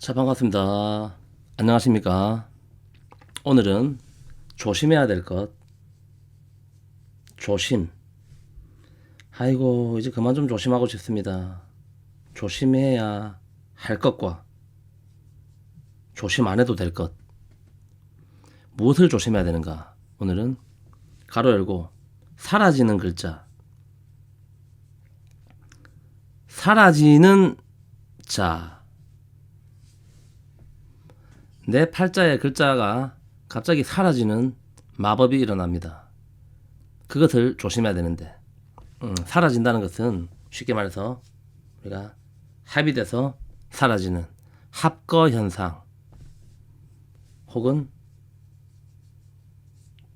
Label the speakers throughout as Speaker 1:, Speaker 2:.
Speaker 1: 자, 반갑습니다. 안녕하십니까? 오늘은 조심해야 될 것, 조심. 아이고, 이제 그만 좀 조심하고 싶습니다. 조심해야 할 것과 조심 안 해도 될 것. 무엇을 조심해야 되는가? 오늘은 가로 열고 사라지는 글자. 사라지는 자. 내 팔자의 글자가 갑자기 사라지는 마법이 일어납니다. 그것을 조심해야 되는데 사라진다는 것은 쉽게 말해서 우리가 합이 돼서 사라지는 합거 현상 혹은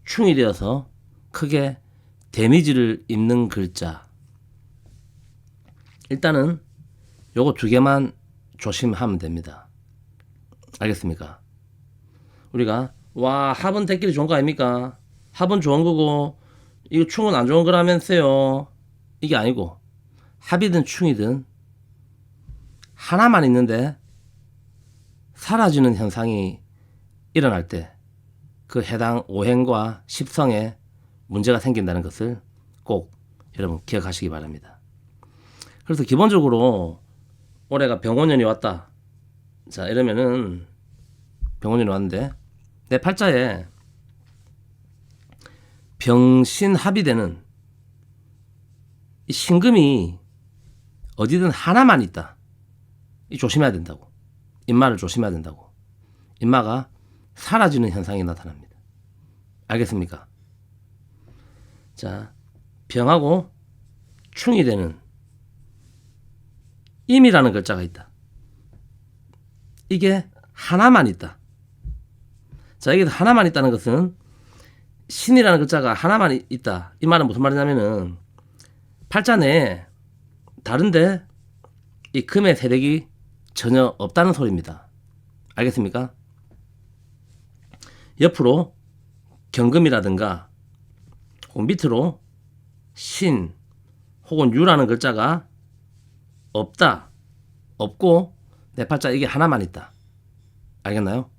Speaker 1: 충이 되어서 크게 데미지를 입는 글자. 일단은 요거 두 개만 조심하면 됩니다. 알겠습니까? 우리가 합은 대끼리 좋은 거 아닙니까? 합은 좋은 거고 이거 충은 안 좋은 거라면서요. 이게 아니고 합이든 충이든 하나만 있는데 사라지는 현상이 일어날 때 그 해당 오행과 십성에 문제가 생긴다는 것을 꼭 여러분 기억하시기 바랍니다. 그래서 기본적으로 올해가 병원년이 왔다. 자, 이러면은 병원년이 왔는데 내 팔자에 병신합이 되는 이 신금이 어디든 하나만 있다. 이 조심해야 된다고. 인마를 조심해야 된다고. 인마가 사라지는 현상이 나타납니다. 알겠습니까? 자, 병하고 충이 되는 임이라는 글자가 있다. 이게 하나만 있다. 자, 이게 하나만 있다는 것은 신이라는 글자가 하나만 있다. 이 말은 무슨 말이냐면은 팔자 내에 다른데 이 금의 세력이 전혀 없다는 소리입니다. 알겠습니까? 옆으로 경금이라든가 혹은 밑으로 신 혹은 유라는 글자가 없다. 없고 내 팔자 이게 하나만 있다. 알겠나요?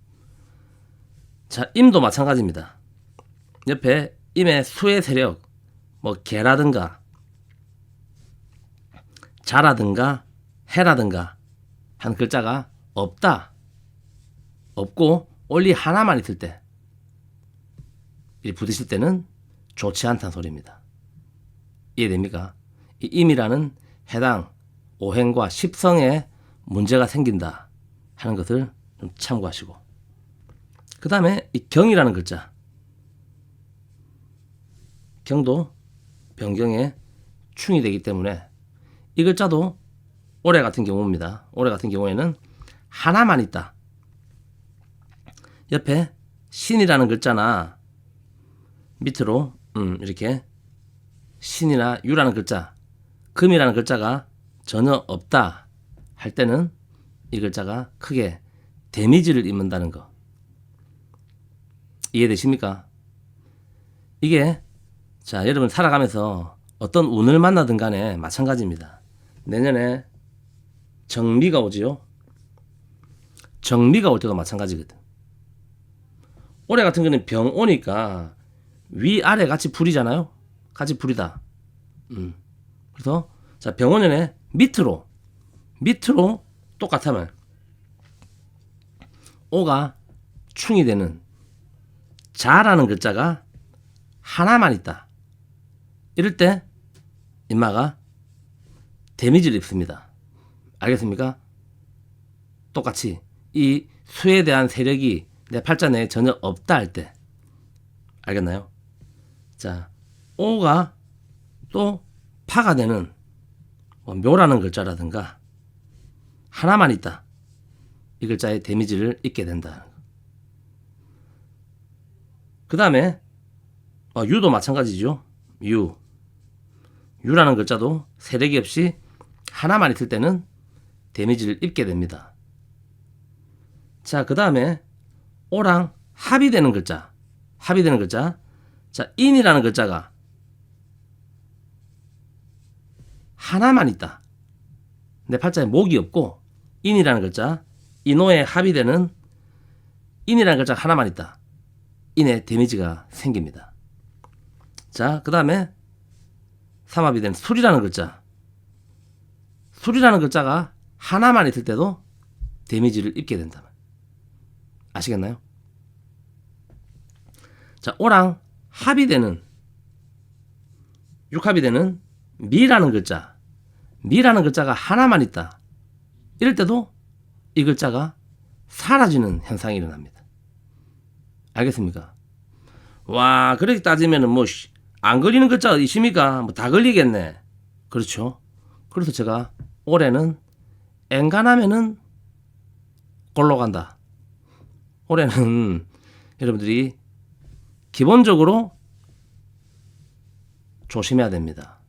Speaker 1: 자, 임도 마찬가지입니다. 옆에 임의 수의 세력, 뭐 개라든가 자라든가 해라든가 한 글자가 없다. 없고 only 하나만 있을 때 이 부딪힐 때는 좋지 않다는 소리입니다. 이해됩니까? 이 임이라는 해당 오행과 십성에 문제가 생긴다 하는 것을 좀 참고하시고, 그 다음에 이 경이라는 글자, 경도 변경에 충이 되기 때문에 이 글자도 올해 같은 경우입니다. 올해 같은 경우에는 하나만 있다. 옆에 신이라는 글자나 밑으로 이렇게 신이나 유라는 글자, 금이라는 글자가 전혀 없다 할 때는 이 글자가 크게 데미지를 입는다는 거. 이해되십니까? 이게 자, 여러분 살아가면서 어떤 운을 만나든 간에 마찬가지입니다. 내년에 정미가 오지요. 정미가 올 때도 마찬가지거든. 올해 같은 경우는 병 오니까 위아래 같이 불이잖아요. 같이 불이다. 그래서 자, 병원년에 밑으로 똑같으면 오가 충이 되는 자라는 글자가 하나만 있다. 이럴 때 인마가 데미지를 입습니다. 알겠습니까? 똑같이 이 수에 대한 세력이 내 팔자 내에 전혀 없다 할 때, 알겠나요? 자, 오가 또 파가 되는 묘라는 글자라든가 하나만 있다. 이 글자에 데미지를 입게 된다. 그 다음에 유도 마찬가지죠. 유라는 글자도 세력이 없이 하나만 있을 때는 데미지를 입게 됩니다. 자, 그 다음에 오랑 합이 되는 글자, 자, 인이라는 글자가 하나만 있다. 내 팔자에 목이 없고 인이라는 글자 인호에 합의되는 인이라는 글자 하나만 있다. 인의 데미지가 생깁니다. 자, 그 다음에 삼합이 된 술이라는 글자. 술이라는 글자가 하나만 있을 때도 데미지를 입게 된다. 아시겠나요? 자, 오랑 합이 되는, 육합이 되는 미라는 글자. 미라는 글자가 하나만 있다. 이럴 때도 이 글자가 사라지는 현상이 일어납니다. 알겠습니까? 와, 그렇게 따지면은 뭐 안 걸리는 글자가 있습니까? 뭐 다 걸리겠네. 그렇죠? 그래서 제가 올해는 엔간하면은 골로 간다. 올해는 여러분들이 기본적으로 조심해야 됩니다.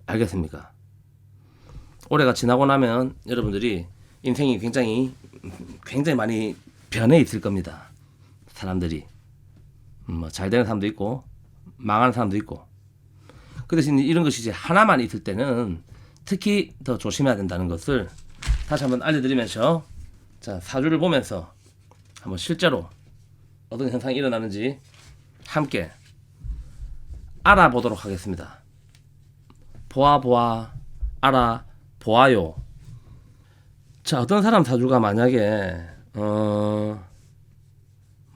Speaker 1: 알겠습니까? 올해가 지나고 나면 여러분들이 인생이 굉장히 많이 변해 있을 겁니다. 사람들이 뭐 잘 되는 사람도 있고 망하는 사람도 있고. 그 대신 이런 것이 이제 하나만 있을 때는 특히 더 조심해야 된다는 것을 다시 한번 알려드리면서, 자, 사주를 보면서 한번 실제로 어떤 현상이 일어나는지 함께 알아보도록 하겠습니다. 알아보아요. 자, 어떤 사람 사주가 만약에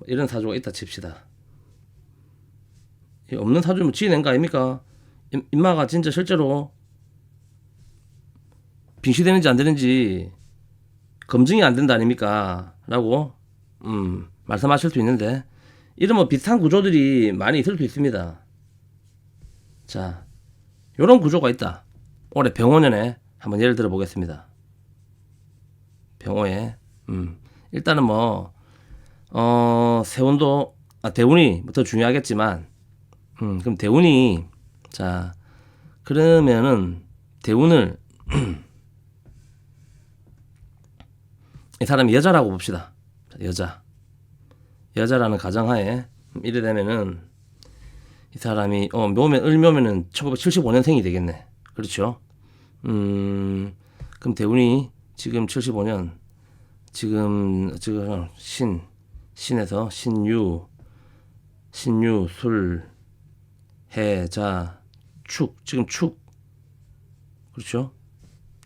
Speaker 1: 이런 사주가 있다 칩시다. 없는 사주면 지어낸 거 아닙니까? 인마가 진짜 실제로 빙시되는지 안 되는지 검증이 안 된다 아닙니까? 라고 말씀하실 수 있는데, 이런 뭐 비슷한 구조들이 많이 있을 수 있습니다. 자, 요런 구조가 있다. 올해 병호년에 한번 예를 들어 보겠습니다. 병호에 일단은 뭐 세운도 대운이 더 중요하겠지만, 그럼 대운이, 자, 그러면은 대운을 이 사람이 여자라고 봅시다. 여자라는 가정하에 이래 되면은 이 사람이 을묘면은 1975년생이 되겠네. 그렇죠? 그럼 대운이 지금 75년, 지금 신에서 신유, 술, 해, 자, 축, 지금 축, 그렇죠?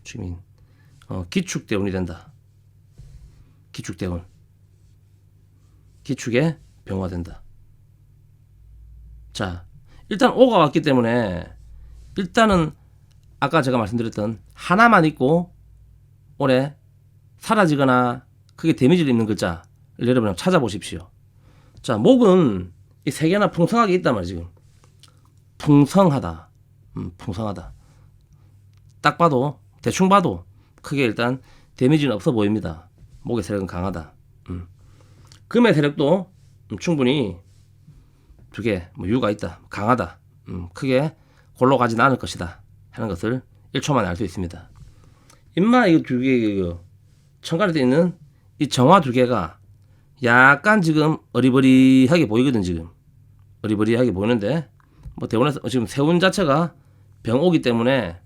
Speaker 1: 지금 기축대운이 된다. 기축대운, 기축에 병화된다. 자, 일단 오가 왔기 때문에 일단은 아까 제가 말씀드렸던 하나만 있고 올해 사라지거나 크게 데미지를 입는 글자를 여러분 한번 찾아보십시오. 자, 목은 이 세 개나 풍성하게 있단 말이에요. 지금 풍성하다. 딱 봐도, 대충 봐도 크게 일단 데미지는 없어 보입니다. 목의 세력은 강하다. 금의 세력도 충분히 두 개, 뭐 유가 있다. 강하다. 크게 골로 가지는 않을 것이다 하는 것을 1초 만에 알 수 있습니다. 인마 이거 두 개, 천간에 되어 있는 이 정화 두 개가 약간 지금 어리버리하게 보이거든. 지금 어리버리하게 보이는데, 뭐 대원에서 지금 세운 자체가 병오기 때문에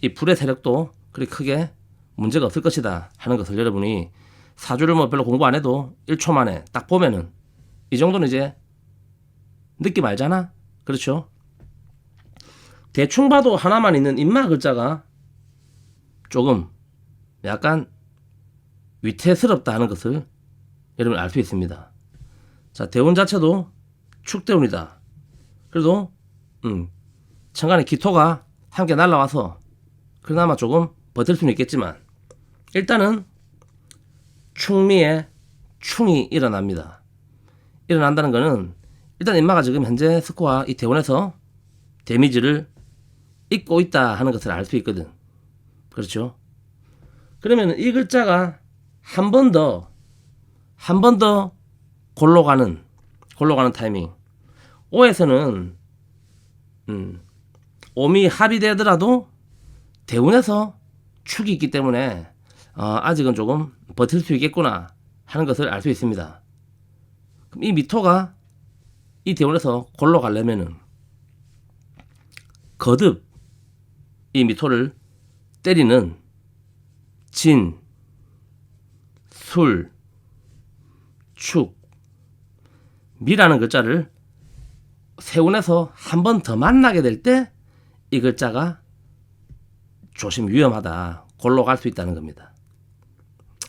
Speaker 1: 이 불의 세력도 그리 크게 문제가 없을 것이다 하는 것을 여러분이 사주를 뭐 별로 공부 안 해도 1초 만에 딱 보면은 이 정도는 이제 느낌 알잖아. 그렇죠? 대충 봐도 하나만 있는 인마 글자가 조금 약간 위태스럽다 하는 것을 여러분 알 수 있습니다. 자, 대운 자체도 축대운이다. 그래도 천간에 기토가 함께 날라와서 그나마 조금 버틸 수는 있겠지만, 일단은 충미에 충이 일어납니다. 일어난다는 거는 일단 인마가 지금 현재 스코어 이 대운에서 데미지를 입고 있다 하는 것을 알 수 있거든. 그렇죠? 그러면 이 글자가 한 번 더 골로 가는 타이밍. 오에서는 오미 합의되더라도 대운에서 축이 있기 때문에 아직은 조금 버틸 수 있겠구나 하는 것을 알 수 있습니다. 그럼 이 미토가 이 대운에서 골로 가려면은 거듭 이 미토를 때리는 진, 술, 축, 미라는 글자를 세운에서 한 번 더 만나게 될 때 이 글자가 조심 위험하다. 골로 갈 수 있다는 겁니다.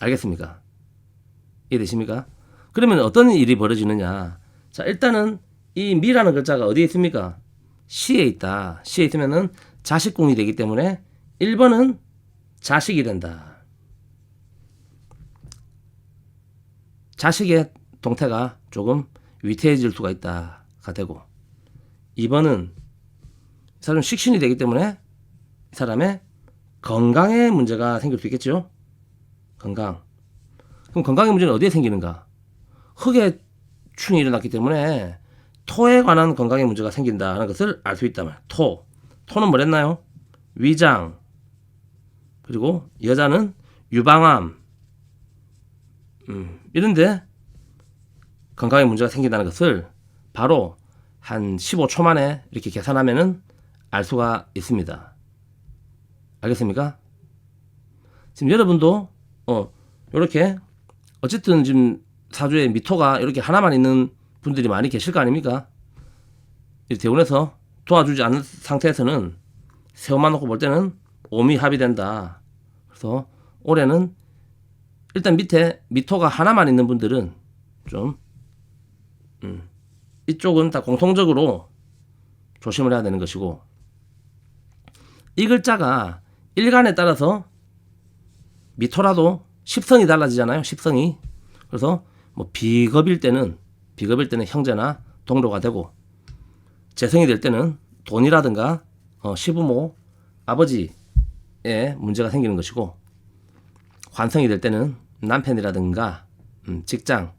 Speaker 1: 알겠습니까? 이해되십니까? 그러면 어떤 일이 벌어지느냐? 자, 일단은 이 미라는 글자가 어디에 있습니까? 시에 있다. 시에 있으면은 자식궁이 되기 때문에 1번은 자식이 된다. 자식의 동태가 조금 위태해질 수가 있다가 되고, 2번은 이 사람은 식신이 되기 때문에 이 사람의 건강에 문제가 생길 수 있겠죠. 건강. 그럼 건강의 문제는 어디에 생기는가? 흙에 충이 일어났기 때문에 토에 관한 건강의 문제가 생긴다는 것을 알 수 있단 말이에요. 토. 토는 뭐랬나요? 위장. 그리고 여자는 유방암. 이런데 건강에 문제가 생긴다는 것을 바로 한 15초 만에 이렇게 계산하면은 알 수가 있습니다. 알겠습니까? 지금 여러분도 이렇게 어쨌든 지금 사주에 미토가 이렇게 하나만 있는 분들이 많이 계실 거 아닙니까? 이 대운에서 도와주지 않는 상태에서는 세워만 놓고 볼 때는 오미 합의된다. 그래서 올해는 일단 밑에 미토가 하나만 있는 분들은 좀 이쪽은 다 공통적으로 조심을 해야 되는 것이고, 이 글자가 일간에 따라서 미토라도 십성이 달라지잖아요. 십성이. 그래서 뭐 비겁일 때는 형제나 동료가 되고, 재성이 될 때는 돈이라든가 시부모, 아버지에 문제가 생기는 것이고, 관성이 될 때는 남편이라든가 직장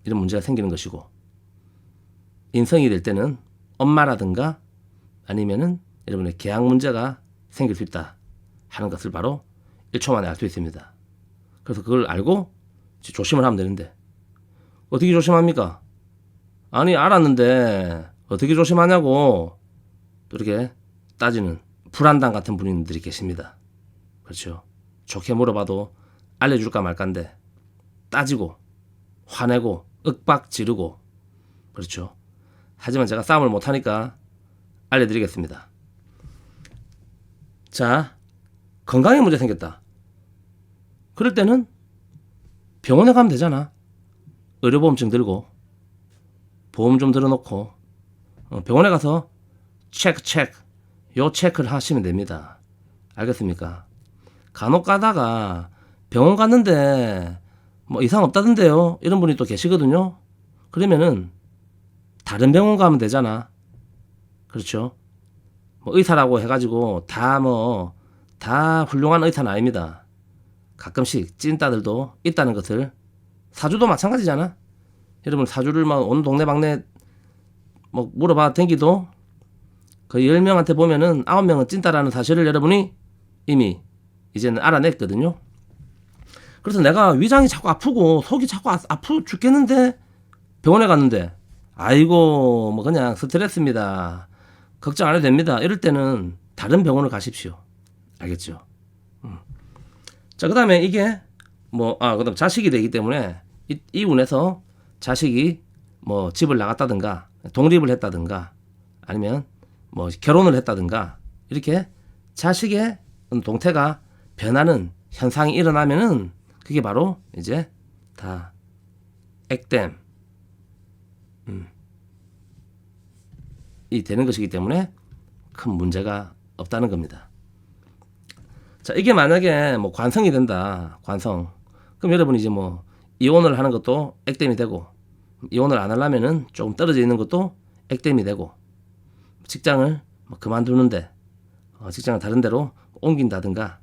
Speaker 1: 이런 문제가 생기는 것이고, 인성이 될 때는 엄마라든가 아니면은 여러분의 계약 문제가 생길 수 있다 하는 것을 바로 1초 만에 알 수 있습니다. 그래서 그걸 알고 조심을 하면 되는데, 어떻게 조심합니까? 아니 알았는데 어떻게 조심하냐고 또 이렇게 따지는 불안당 같은 분들이 계십니다. 그렇죠. 좋게 물어봐도 알려줄까 말까인데 따지고 화내고 윽박 지르고, 그렇죠. 하지만 제가 싸움을 못하니까 알려드리겠습니다. 자, 건강에 문제 생겼다. 그럴 때는 병원에 가면 되잖아. 의료보험증 들고 보험 좀 들어놓고 병원에 가서 요 체크를 하시면 됩니다. 알겠습니까? 간혹 가다가 병원 갔는데 뭐 이상 없다던데요, 이런 분이 또 계시거든요. 그러면은 다른 병원 가면 되잖아. 그렇죠. 뭐 의사라고 해가지고 다 훌륭한 의사는 아닙니다. 가끔씩 찐따들도 있다는 것을, 사주도 마찬가지잖아. 여러분 사주를 막 온 동네방네 뭐 물어봐 댕기도 그 10명한테 보면은 9명은 찐따라는 사실을 여러분이 이미 이제는 알아냈거든요. 그래서 내가 위장이 자꾸 아프고 속이 자꾸 아프 죽겠는데 병원에 갔는데, 아이고 뭐 그냥 스트레스입니다, 걱정 안 해도 됩니다, 이럴 때는 다른 병원을 가십시오. 알겠죠? 자, 그 다음에 이게 그다음 자식이 되기 때문에 이 운에서 자식이 뭐 집을 나갔다든가 독립을 했다든가 아니면 뭐 결혼을 했다든가 이렇게 자식의 동태가 변하는 현상이 일어나면은 그게 바로 이제 다 액땜 이 되는 것이기 때문에 큰 문제가 없다는 겁니다. 자, 이게 만약에 뭐 관성이 된다, 관성. 그럼 여러분이 이제 뭐 이혼을 하는 것도 액땜이 되고, 이혼을 안 하려면은 조금 떨어져 있는 것도 액땜이 되고, 직장을 뭐 그만두는데 직장을 다른 데로 옮긴다든가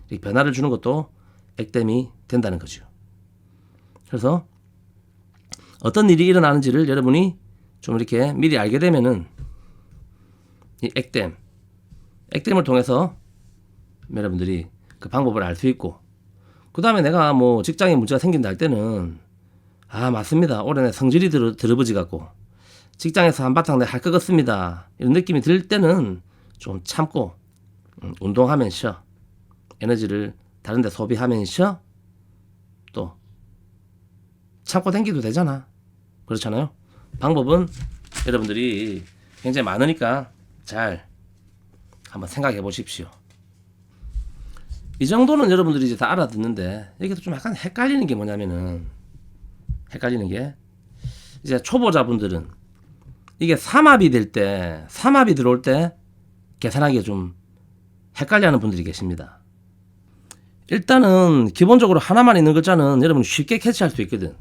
Speaker 1: 이렇게 변화를 주는 것도 액땜이 된다는 거죠. 그래서 어떤 일이 일어나는지를 여러분이 좀 이렇게 미리 알게 되면은 이 액땜을 통해서 여러분들이 그 방법을 알 수 있고, 그 다음에 내가 뭐 직장에 문제가 생긴다 할 때는 맞습니다, 올해 내 성질이 들어버지 같고 직장에서 한바탕 내가 할 것 같습니다, 이런 느낌이 들 때는 좀 참고 운동하면서 에너지를 다른 데 소비하면서 또 참고 댕기도 되잖아. 그렇잖아요. 방법은 여러분들이 굉장히 많으니까 잘 한번 생각해 보십시오. 이 정도는 여러분들이 이제 다 알아듣는데 여기서 좀 약간 헷갈리는 게 뭐냐면은 헷갈리는 게 이제 초보자분들은 이게 삼합이 될 때 삼합이 들어올 때 계산하기가 좀 헷갈려하는 분들이 계십니다. 일단은 기본적으로 하나만 있는 글자는 여러분 쉽게 캐치할 수 있거든.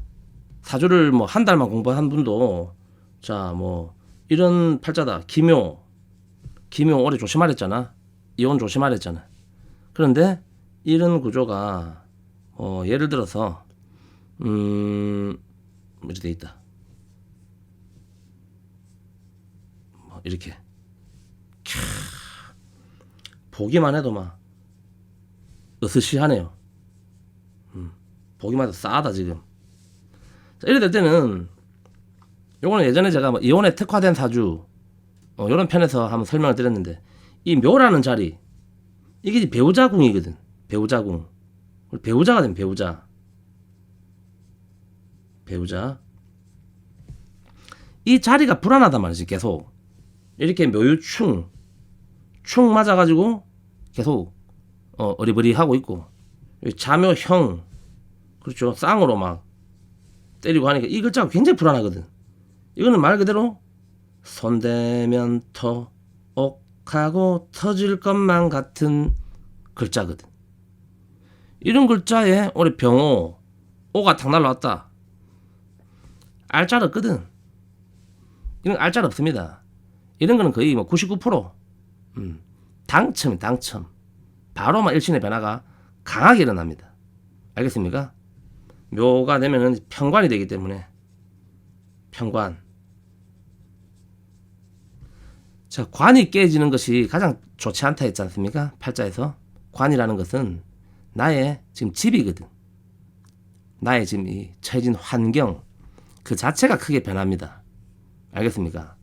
Speaker 1: 사주를 뭐 한 달만 공부한 분도 자 뭐 이런 팔자다 기묘 올해 조심하랬잖아. 이혼 조심하랬잖아. 그런데 이런 구조가 예를 들어서 이렇게 돼 있다. 뭐 이렇게 보기만 해도 막 으스시하네요. 보기만 해도 싸다 지금. 자, 이래 될 때는 요거는 예전에 제가 뭐 이혼에 특화된 사주 요런 편에서 한번 설명을 드렸는데 이 묘라는 자리 이게 배우자궁이거든. 배우자궁. 배우자가 되면 배우자. 이 자리가 불안하단 말이지. 계속 이렇게 묘유충 충 맞아가지고 계속 어리버리하고 있고 자묘형 그렇죠. 쌍으로 막 때리고 하니까 이 글자가 굉장히 불안하거든. 이거는 말 그대로 손대면 터옥하고 터질 것만 같은 글자거든. 이런 글자에 올해 병호 오가 탁 날라왔다. 알짤 없거든. 이런 알짤 없습니다. 이런 거는 거의 뭐 99% 당첨. 바로 막 일신의 변화가 강하게 일어납니다. 알겠습니까? 묘가 되면은 편관이 되기 때문에 편관. 자, 관이 깨지는 것이 가장 좋지 않다 했지 않습니까? 팔자에서 관이라는 것은 나의 지금 집이거든. 나의 지금 이 처해진 환경 그 자체가 크게 변합니다. 알겠습니까?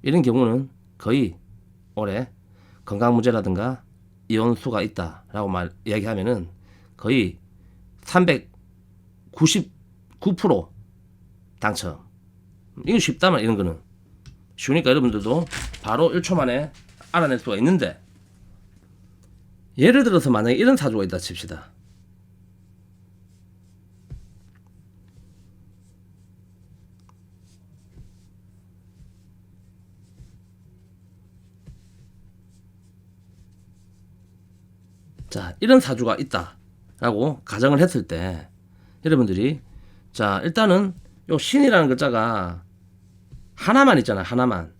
Speaker 1: 이런 경우는 거의 올해 건강 문제라든가 이혼수가 있다라고 이야기하면은 거의 399% 당첨. 이거 쉽다만 이런 거는 쉬우니까 여러분들도 바로 1초 만에 알아낼 수가 있는데 예를 들어서 만약에 이런 사주가 있다 칩시다. 자, 이런 사주가 있다라고 가정을 했을 때 여러분들이 자, 일단은 요 신이라는 글자가 하나만 있잖아. 하나만.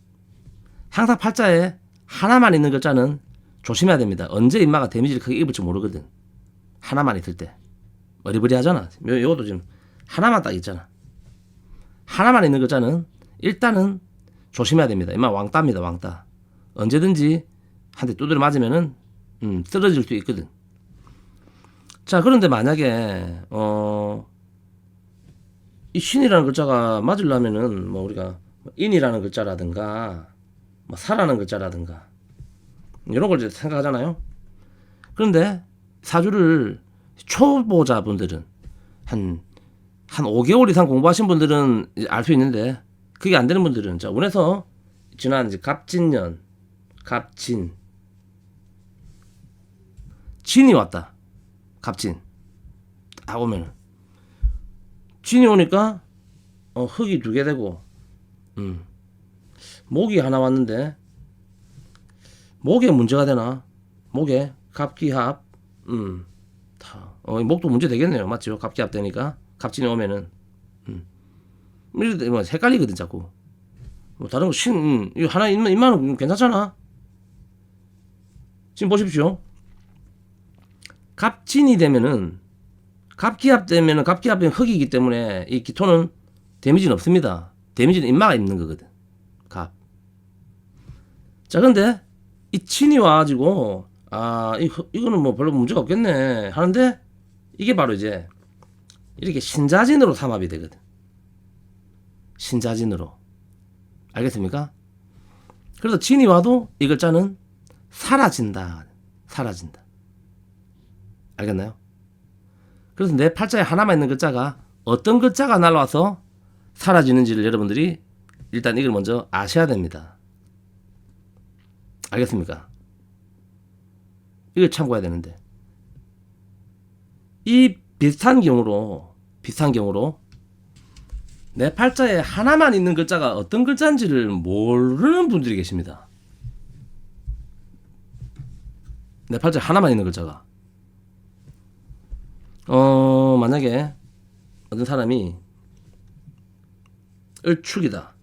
Speaker 1: 항상 팔자에 하나만 있는 글자는 조심해야 됩니다. 언제 인마가 데미지를 크게 입을지 모르거든. 하나만 있을 때. 어리버리 하잖아. 요것도 지금 하나만 딱 있잖아. 하나만 있는 글자는 일단은 조심해야 됩니다. 인마 왕따입니다. 왕따. 언제든지 한 대 두드려 맞으면은 쓰러질 수 있거든. 자, 그런데 만약에 이 신이라는 글자가 맞으려면은 뭐 우리가 인이라는 글자라든가 뭐 사라는 글자라든가 이런 걸 이제 생각하잖아요. 그런데 사주를 초보자분들은 한 5개월 이상 공부하신 분들은 알 수 있는데 그게 안 되는 분들은 자, 운에서 지난 이제 갑진년 진이 왔다. 갑진 딱 오면은 진이 오니까 흙이 2개 되고 목이 하나 왔는데 목에 문제가 되나? 목에 갑기합 목도 문제 되겠네요. 맞죠? 갑기합 되니까 갑진이 오면은 이래 뭐 헷갈리거든 자꾸. 뭐 다른 거 이거 하나 인마는 괜찮잖아. 지금 보십시오. 갑진이 되면은 갑기합 되면은 갑기합은 흙이기 때문에 이 기토는 데미지는 없습니다. 데미지는 인마가 있는 거거든. 갑. 자, 근데 이 진이 와가지고 이거는 뭐 별로 문제가 없겠네 하는데 이게 바로 이제 이렇게 신자진으로 삼합이 되거든. 신자진으로. 알겠습니까? 그래서 진이 와도 이 글자는 사라진다. 알겠나요? 그래서 내 팔자에 하나만 있는 글자가 어떤 글자가 날라와서 사라지는지를 여러분들이 일단 이걸 먼저 아셔야 됩니다. 알겠습니까? 이걸 참고해야 되는데, 이 비슷한 경우로 내 팔자에 하나만 있는 글자가 어떤 글자인지를 모르는 분들이 계십니다. 내 팔자에 하나만 있는 글자가 만약에 어떤 사람이 을축이다,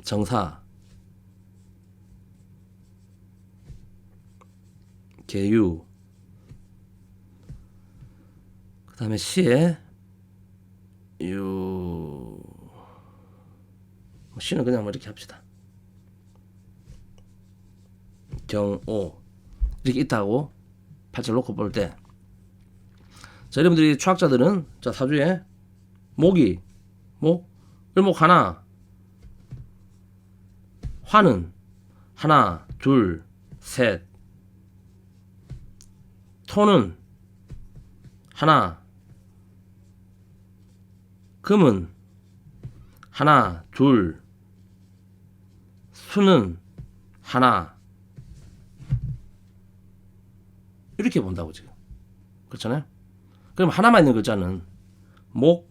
Speaker 1: 정사, 계유, 그 다음에 시에 시는 그냥 뭐 이렇게 합시다. 경오 이렇게 있다고 팔자를 놓고 볼 때, 자, 여러분들이 추학자들은 자, 사주에 목이 을목 하나, 화는 하나, 둘, 셋, 토는 하나, 금은 하나, 둘, 수는 하나, 이렇게 본다고 지금. 그렇잖아요? 그럼 하나만 있는 글자는 목,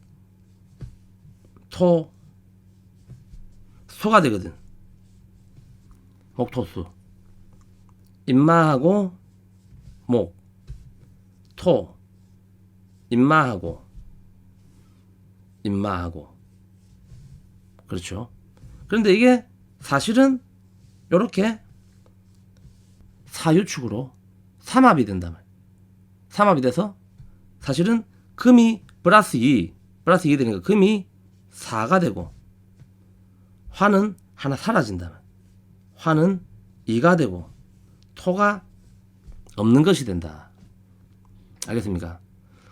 Speaker 1: 토, 수가 되거든. 목, 토, 수. 임마하고 목, 토, 임마하고 그렇죠. 그런데 이게 사실은 요렇게 사유축으로 삼합이 된단 말이에요. 삼합이 돼서 사실은 금이 플러스 2 되니까 금이 4가 되고, 화는 하나 사라진단 말이에요. 화는 2가 되고, 토가 없는 것이 된다. 알겠습니까?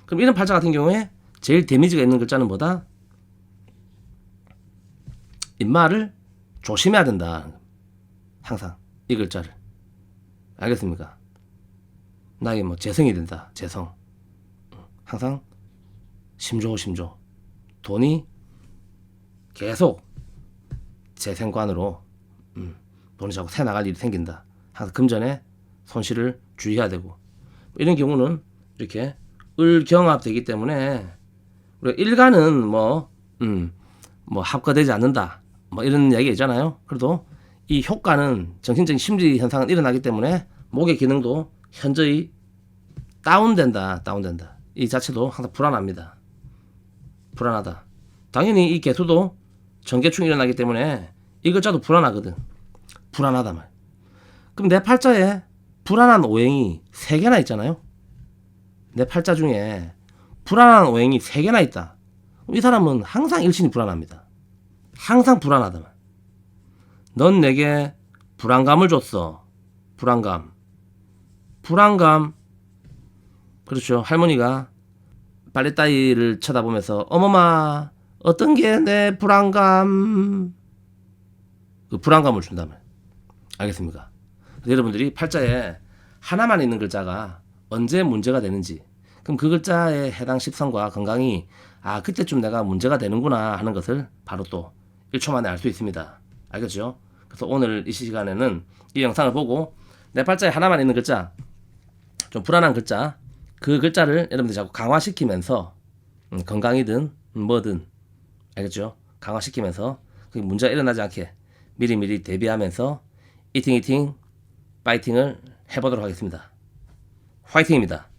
Speaker 1: 그럼 이런 팔자 같은 경우에 제일 데미지가 있는 글자는 뭐다? 임마를 조심해야 된다. 항상 이 글자를. 알겠습니까? 나에게 뭐 재성이 된다. 재성. 항상 심조. 돈이 계속 재생관으로 돈이 자꾸 새 나갈 일이 생긴다. 항상 금전에 손실을 주의해야 되고, 이런 경우는 이렇게 을경합되기 때문에 우리가 일간은 뭐 합과되지 않는다, 뭐 이런 이야기가 있잖아요. 그래도 이 효과는 정신적인 심리 현상은 일어나기 때문에 목의 기능도 현저히 다운된다. 이 자체도 항상 불안합니다. 불안하다. 당연히 이 개수도 정계충이 일어나기 때문에 이 글자도 불안하거든. 불안하다 말. 그럼 내 팔자에 불안한 오행이 3개나 있잖아요. 내 팔자 중에 불안한 오행이 3개나 있다. 이 사람은 항상 일신이 불안합니다. 항상 불안하다 말. 넌 내게 불안감을 줬어. 불안감. 그렇죠. 할머니가 빨래따위를 쳐다보면서 어머마 어떤 게 내 불안감, 그 불안감을 준단 말이에요. 알겠습니까? 여러분들이 팔자에 하나만 있는 글자가 언제 문제가 되는지, 그럼 그 글자에 해당 십성과 건강이 그때쯤 내가 문제가 되는구나 하는 것을 바로 또 1초 만에 알 수 있습니다. 알겠죠? 그래서 오늘 이 시간에는 이 영상을 보고 내 팔자에 하나만 있는 글자, 좀 불안한 글자, 그 글자를 여러분들이 자꾸 강화시키면서 건강이든 뭐든, 알겠죠? 강화시키면서 그 문제가 일어나지 않게 미리미리 대비하면서 이팅 파이팅을 해보도록 하겠습니다. 화이팅입니다.